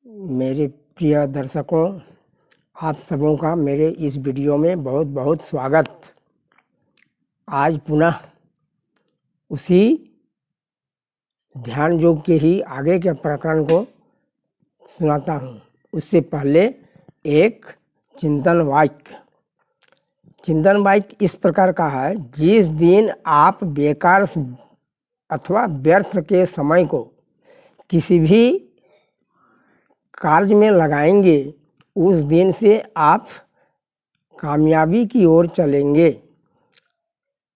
मेरे प्रिय दर्शकों, आप सबों का मेरे इस वीडियो में बहुत बहुत स्वागत। आज पुनः उसी ध्यान योग के ही आगे के प्रकरण को सुनाता हूँ। उससे पहले एक चिंतन वाक्य इस प्रकार का है। जिस दिन आप बेकार अथवा व्यर्थ के समय को किसी भी कार्य में लगाएंगे, उस दिन से आप कामयाबी की ओर चलेंगे।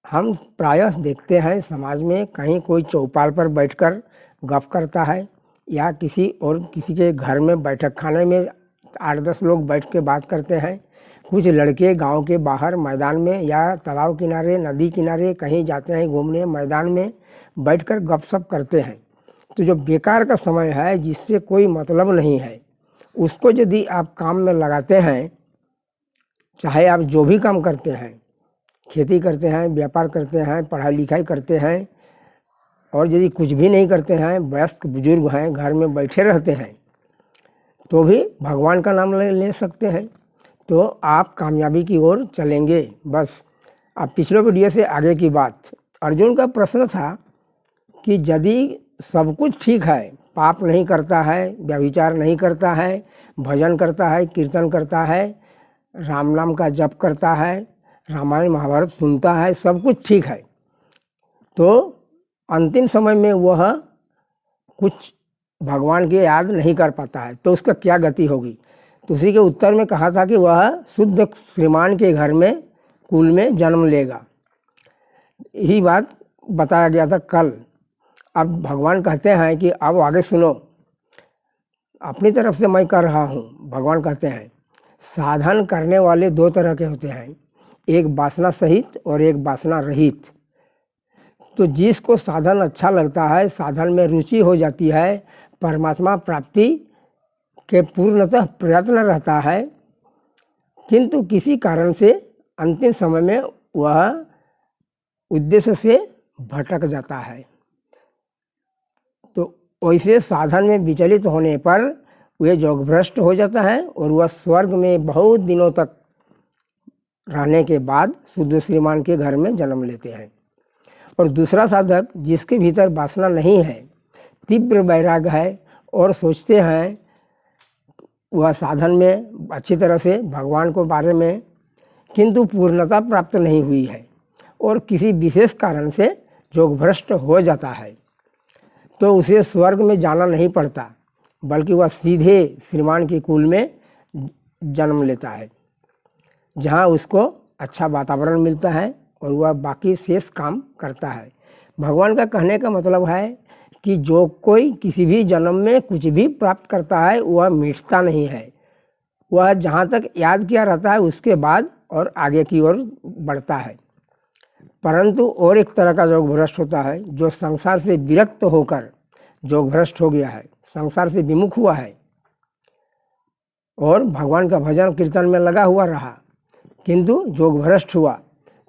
हम प्रायः देखते हैं समाज में कहीं कोई चौपाल पर बैठकर गप करता है या किसी के घर में बैठक खाने में 8-10 लोग बैठ के बात करते हैं। कुछ लड़के गांव के बाहर मैदान में या तालाब किनारे, नदी किनारे कहीं जाते हैं घूमने, मैदान में बैठकर गपशप करते हैं। तो जो बेकार का समय है, जिससे कोई मतलब नहीं है, उसको यदि आप काम में लगाते हैं, चाहे आप जो भी काम करते हैं, खेती करते हैं, व्यापार करते हैं, पढ़ाई लिखाई करते हैं, और यदि कुछ भी नहीं करते हैं, वयस्क बुजुर्ग हैं, घर में बैठे रहते हैं, तो भी भगवान का नाम ले सकते हैं, तो आप कामयाबी की ओर चलेंगे। बस अब पिछले वीडियो से आगे की बात। अर्जुन का प्रश्न था कि यदि सब कुछ ठीक है, पाप नहीं करता है, व्यभिचार नहीं करता है, भजन करता है, कीर्तन करता है, राम नाम का जप करता है, रामायण महाभारत सुनता है, सब कुछ ठीक है, तो अंतिम समय में वह कुछ भगवान की याद नहीं कर पाता है, तो उसका क्या गति होगी? तो उसी के उत्तर में कहा था कि वह शुद्ध श्रीमान के घर में कुल में जन्म लेगा। यही बात बताया गया था कल। अब भगवान कहते हैं कि अब आगे सुनो, अपनी तरफ से मैं कर रहा हूँ। भगवान कहते हैं साधन करने वाले 2 तरह के होते हैं, एक वासना सहित और एक वासना रहित। तो जिसको साधन अच्छा लगता है, साधन में रुचि हो जाती है, परमात्मा प्राप्ति के पूर्णतः प्रयत्न रहता है, किंतु किसी कारण से अंतिम समय में वह उद्देश्य से भटक जाता है, तो वैसे साधन में विचलित होने पर वह योगभ्रष्ट हो जाता है और वह स्वर्ग में बहुत दिनों तक रहने के बाद शुद्ध श्रीमान के घर में जन्म लेते हैं। और दूसरा साधक जिसके भीतर वासना नहीं है, तीव्र वैराग्य है और सोचते हैं वह साधन में अच्छी तरह से भगवान को बारे में, किंतु पूर्णता प्राप्त नहीं हुई है और किसी विशेष कारण से योगभ्रष्ट हो जाता है, तो उसे स्वर्ग में जाना नहीं पड़ता, बल्कि वह सीधे श्रीमान के कुल में जन्म लेता है, जहाँ उसको अच्छा वातावरण मिलता है और वह बाकी शेष काम करता है। भगवान का कहने का मतलब है कि जो कोई किसी भी जन्म में कुछ भी प्राप्त करता है, वह मिटता नहीं है, वह जहाँ तक याद किया रहता है उसके बाद और आगे की ओर बढ़ता है। परंतु और एक तरह का योगभ्रष्ट होता है, जो संसार से विरक्त होकर योगभ्रष्ट हो गया है, संसार से विमुख हुआ है और भगवान का भजन कीर्तन में लगा हुआ रहा, किंतु योगभ्रष्ट हुआ,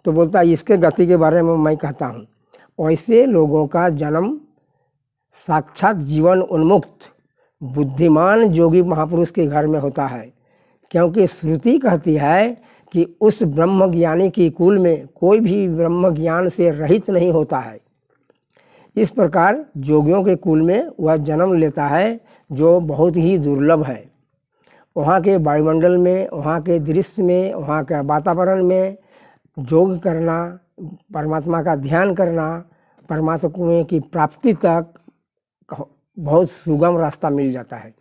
तो बोलता है इसके गति के बारे में मैं कहता हूँ। ऐसे लोगों का जन्म साक्षात जीवन उन्मुक्त बुद्धिमान योगी महापुरुष के घर में होता है, क्योंकि श्रुति कहती है कि उस ब्रह्म ज्ञानी की कुल में कोई भी ब्रह्म ज्ञान से रहित नहीं होता है। इस प्रकार योगियों के कुल में वह जन्म लेता है, जो बहुत ही दुर्लभ है। वहाँ के वायुमंडल में, वहाँ के दृश्य में, वहाँ के वातावरण में योग करना, परमात्मा का ध्यान करना, परमात्मा की प्राप्ति तक बहुत सुगम रास्ता मिल जाता है।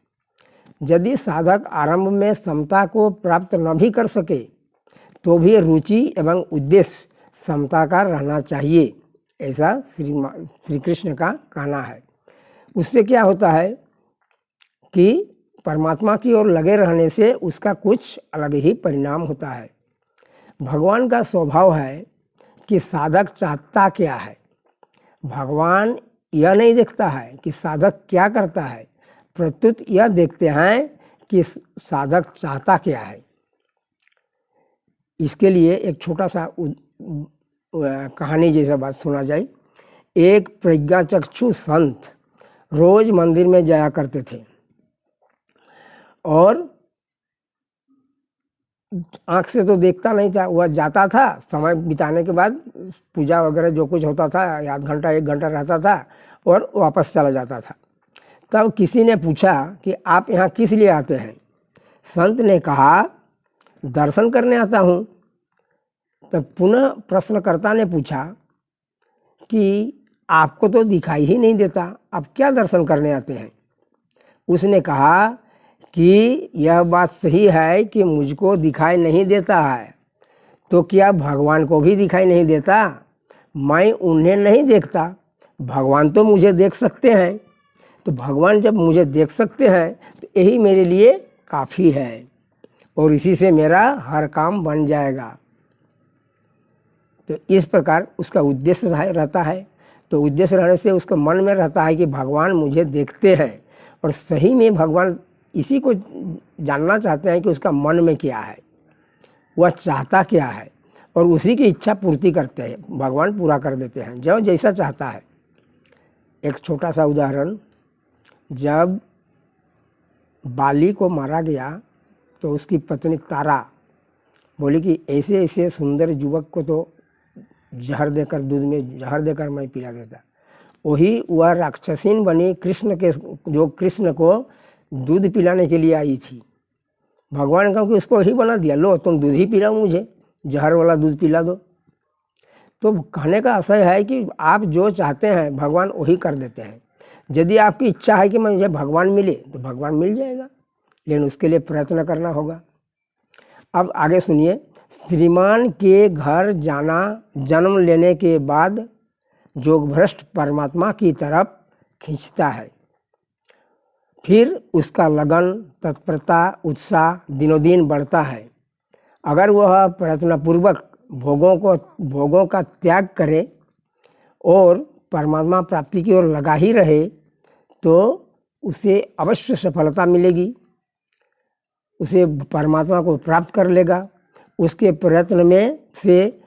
यदि साधक आरंभ में समता को प्राप्त न भी कर सके, तो भी रुचि एवं उद्देश्य समता का रहना चाहिए, ऐसा श्री कृष्ण का कहना है। उससे क्या होता है कि परमात्मा की ओर लगे रहने से उसका कुछ अलग ही परिणाम होता है। भगवान का स्वभाव है कि साधक चाहता क्या है। भगवान यह नहीं देखता है कि साधक क्या करता है, प्रत्युत यह देखते हैं कि साधक चाहता क्या है। इसके लिए एक छोटा सा कहानी जैसा बात सुना जाए। एक प्रज्ञाचक्षु संत रोज मंदिर में जाया करते थे। और आँख से तो देखता नहीं था, वह जाता था समय बिताने के बाद, पूजा वगैरह जो कुछ होता था, आध घंटा 1 घंटा रहता था और वापस चला जाता था। तब किसी ने पूछा कि आप यहाँ किस लिए आते हैं? संत ने कहा, दर्शन करने आता हूँ। तब पुनः प्रश्नकर्ता ने पूछा कि आपको तो दिखाई ही नहीं देता, आप क्या दर्शन करने आते हैं? उसने कहा कि यह बात सही है कि मुझको दिखाई नहीं देता है, तो क्या भगवान को भी दिखाई नहीं देता? मैं उन्हें नहीं देखता, भगवान तो मुझे देख सकते हैं। तो भगवान जब मुझे देख सकते हैं तो यही मेरे लिए काफ़ी है और इसी से मेरा हर काम बन जाएगा। तो इस प्रकार उसका उद्देश्य रहता है। तो उद्देश्य रहने से उसके मन में रहता है कि भगवान मुझे देखते हैं, और सही में भगवान इसी को जानना चाहते हैं कि उसका मन में क्या है, वह चाहता क्या है, और उसी की इच्छा पूर्ति करते हैं, भगवान पूरा कर देते हैं जो जैसा चाहता है। एक छोटा सा उदाहरण, जब बाली को मारा गया तो उसकी पत्नी तारा बोली कि ऐसे ऐसे सुंदर युवक को तो जहर देकर, दूध में जहर देकर मैं पिला देता। वही वह राक्षसीन बनी कृष्ण के, जो कृष्ण को दूध पिलाने के लिए आई थी। भगवान ने कहा कि उसको ही बना दिया, लो तुम दूध ही पिलाओ, मुझे जहर वाला दूध पिला दो। तो कहने का आशय है कि आप जो चाहते हैं भगवान वही कर देते हैं। यदि आपकी इच्छा है कि मुझे भगवान मिले तो भगवान मिल जाएगा, लेकिन उसके लिए प्रयत्न करना होगा। अब आगे सुनिए। श्रीमान के घर जाना जन्म लेने के बाद जोगभ्रष्ट परमात्मा की तरफ खींचता है। फिर उसका लगन, तत्परता, उत्साह दिनों दिन बढ़ता है। अगर वह प्रयत्नपूर्वक भोगों का त्याग करे और परमात्मा प्राप्ति की ओर लगा ही रहे तो उसे अवश्य सफलता मिलेगी, उसे परमात्मा को प्राप्त कर लेगा। उसके प्रयत्न में से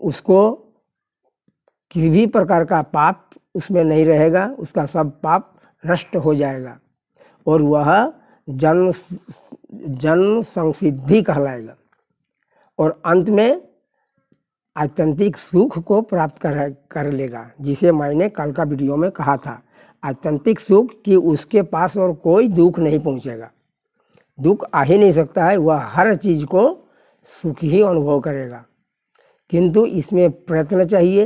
उसको किसी भी प्रकार का पाप उसमें नहीं रहेगा, उसका सब पाप नष्ट हो जाएगा और वह जन्म संसिद्धि कहलाएगा और अंत में आत्यंतिक सुख को प्राप्त कर लेगा, जिसे मैंने कल का वीडियो में कहा था। आत्यंतिक सुख कि उसके पास और कोई दुख नहीं पहुंचेगा, दुख आ ही नहीं सकता है, वह हर चीज़ को सुख ही अनुभव करेगा। किंतु इसमें प्रयत्न चाहिए,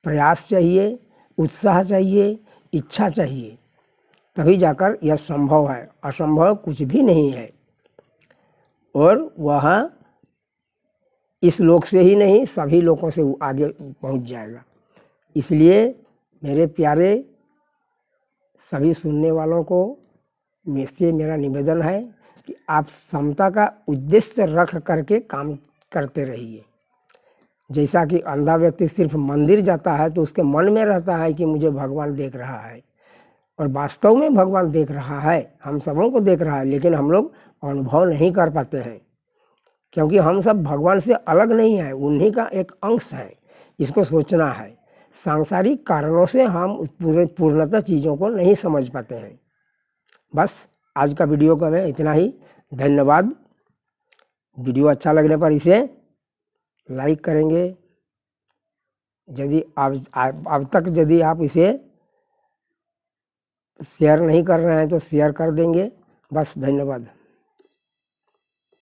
प्रयास चाहिए, उत्साह चाहिए, इच्छा चाहिए, तभी जाकर यह संभव है। असंभव कुछ भी नहीं है। और वह इस लोक से ही नहीं सभी लोकों से आगे पहुंच जाएगा। इसलिए मेरे प्यारे सभी सुनने वालों को से मेरा निवेदन है कि आप समता का उद्देश्य रख करके काम करते रहिए। जैसा कि अंधा व्यक्ति सिर्फ मंदिर जाता है तो उसके मन में रहता है कि मुझे भगवान देख रहा है, और वास्तव में भगवान देख रहा है, हम सबों को देख रहा है, लेकिन हम लोग अनुभव नहीं कर पाते हैं क्योंकि हम सब भगवान से अलग नहीं है, उन्हीं का एक अंश है। इसको सोचना है। सांसारिक कारणों से हम पूर्णतः चीज़ों को नहीं समझ पाते हैं। बस आज का वीडियो का मैं इतना ही। धन्यवाद। वीडियो अच्छा लगने पर इसे लाइक करेंगे। यदि अब तक यदि आप इसे शेयर नहीं कर रहे हैं तो शेयर कर देंगे। बस धन्यवाद।